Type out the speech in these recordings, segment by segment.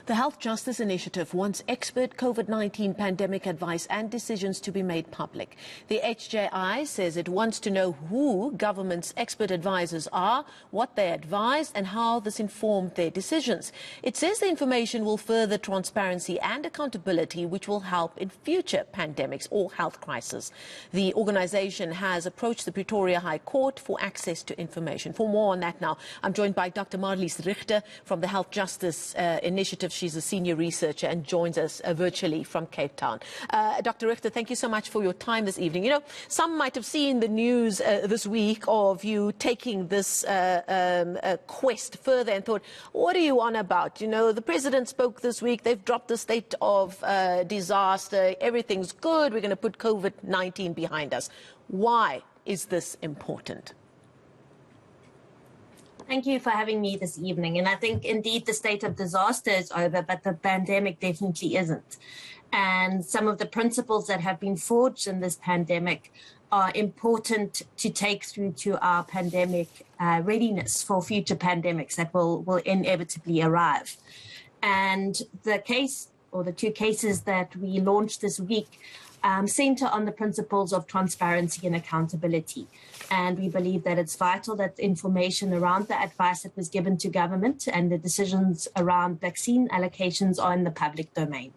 The Health Justice Initiative wants expert COVID-19 pandemic advice and decisions to be made public. The HJI says it wants to know who government's expert advisors are, what they advise, and how this informed their decisions. It says the information will further transparency and accountability, which will help in future pandemics or health crises. The organization has approached the Pretoria High Court for access to information. For more on that now, I'm joined by Dr. Marlise Richter from the Health Justice Initiative. She's a senior researcher and joins us virtually from Cape Town. Dr. Richter, thank you so much for your time this evening. You know, some might have seen the news this week of you taking this quest further and thought, what are you on about? You know, the president spoke this week, they've dropped the state of disaster, everything's good, we're going to put COVID-19 behind us. Why is this important? Thank you for having me this evening. And I think indeed the state of disaster is over, but the pandemic definitely isn't. And some of the principles that have been forged in this pandemic are important to take through to our pandemic readiness for future pandemics that will inevitably arrive. And the case, or the two cases that we launched this week, center on the principles of transparency and accountability. And we believe that it's vital that information around the advice that was given to government and the decisions around vaccine allocations are in the public domain.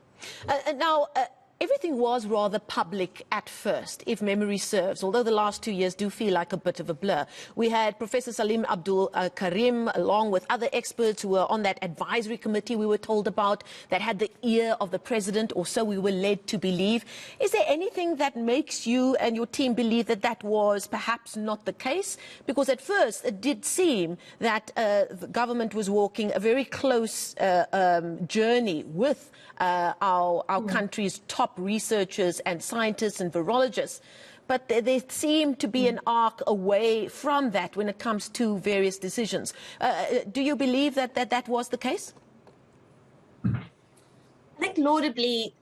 Everything was rather public at first, if memory serves, although the last 2 years do feel like a bit of a blur. We had Professor Salim Abdul Karim, along with other experts who were on that advisory committee we were told about, that had the ear of the president, or so we were led to believe. Is there anything that makes you and your team believe that that was perhaps not the case? Because at first it did seem that the government was walking a very close journey with our country's top researchers and scientists and virologists, but there seemed to be an arc away from that when it comes to various decisions. Do you believe that that was the case? I think laudably,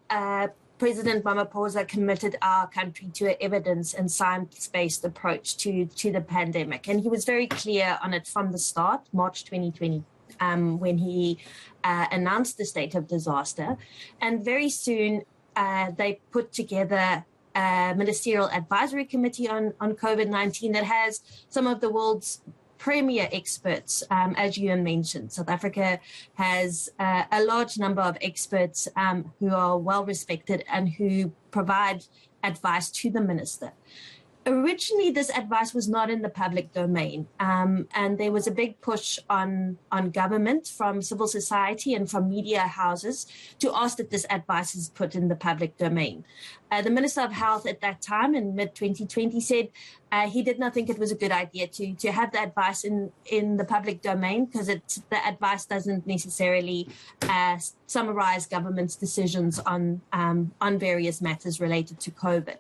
President Ramaphosa committed our country to an evidence and science-based approach to the pandemic, and he was very clear on it from the start, March 2020. When he announced the state of disaster. And very soon they put together a ministerial advisory committee on COVID-19 that has some of the world's premier experts, as you mentioned. South Africa has a large number of experts who are well respected and who provide advice to the minister. Originally, this advice was not in the public domain, and there was a big push on government from civil society and from media houses to ask that this advice is put in the public domain. The Minister of Health at that time, in mid-2020, said he did not think it was a good idea to have the advice in the public domain because the advice doesn't necessarily summarize government's decisions on various matters related to COVID.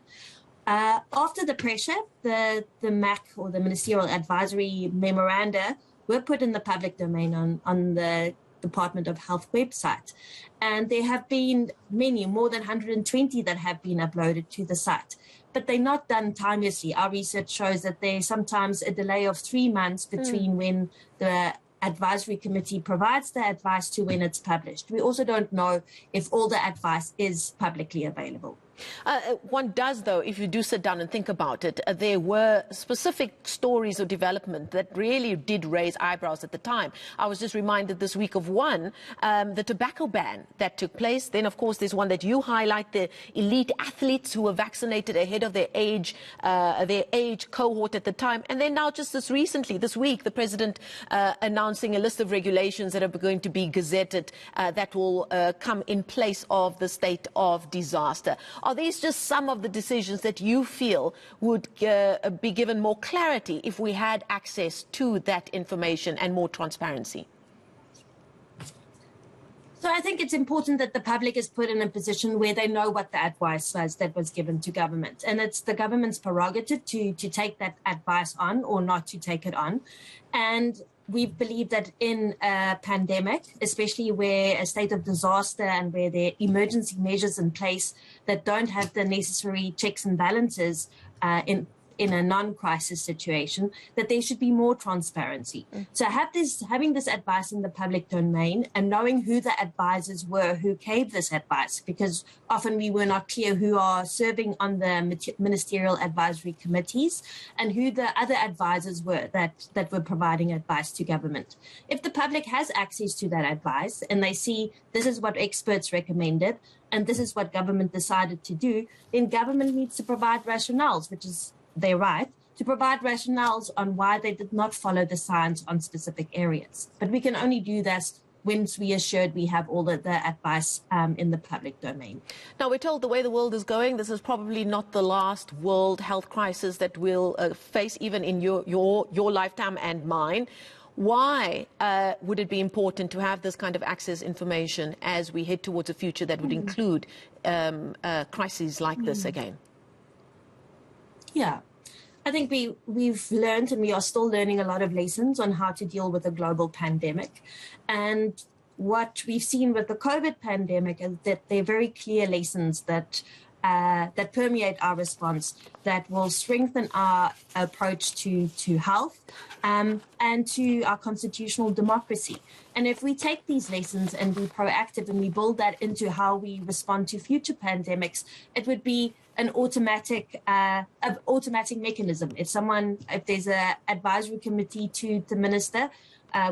After the pressure, the MAC, or the Ministerial Advisory Memoranda, were put in the public domain on the Department of Health website. And there have been many, more than 120 that have been uploaded to the site. But they're not done timelessly. Our research shows that there's sometimes a delay of 3 months between when the advisory committee provides the advice to when it's published. We also don't know if all the advice is publicly available. One does, though, if you do sit down and think about it, there were specific stories of development that really did raise eyebrows at the time. I was just reminded this week of one, the tobacco ban that took place. Then, of course, there's one that you highlight, the elite athletes who were vaccinated ahead of their age cohort at the time. And then now just this week, the president announcing a list of regulations that are going to be gazetted that will come in place of the state of disaster. Are these just some of the decisions that you feel would be given more clarity if we had access to that information and more transparency? So I think it's important that the public is put in a position where they know what the advice was that was given to government. And it's the government's prerogative to take that advice on or not to take it on. And we believe that in a pandemic, especially where a state of disaster and where there are emergency measures in place that don't have the necessary checks and balances in a non-crisis situation, that there should be more transparency. So having this advice in the public domain and knowing who the advisors were who gave this advice, because often we were not clear who are serving on the ministerial advisory committees and who the other advisors were that were providing advice to government. If the public has access to that advice and they see this is what experts recommended and this is what government decided to do, then government needs to provide rationales, which is their right, to provide rationales on why they did not follow the science on specific areas. But we can only do that once we are assured we have all the advice in the public domain. Now, we're told the way the world is going, this is probably not the last world health crisis that we'll face, even in your lifetime and mine. Why would it be important to have this kind of access information as we head towards a future that would include crises like this again? Yeah. I think we've learned and we are still learning a lot of lessons on how to deal with a global pandemic. And what we've seen with the COVID pandemic is that there are very clear lessons that permeate our response that will strengthen our approach to health and to our constitutional democracy. And if we take these lessons and be proactive and we build that into how we respond to future pandemics, it would be an automatic mechanism. If there's an advisory committee to the minister,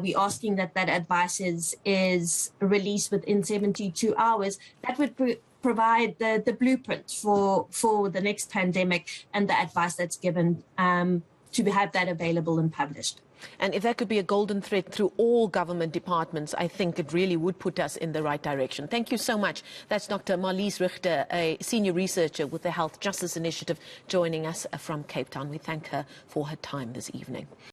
we're asking that advice is released within 72 hours. That would provide the blueprint for the next pandemic and the advice that's given to have that available and published. And if that could be a golden thread through all government departments, I think it really would put us in the right direction. Thank you so much. That's Dr. Marlise Richter, a senior researcher with the Health Justice Initiative, joining us from Cape Town. We thank her for her time this evening.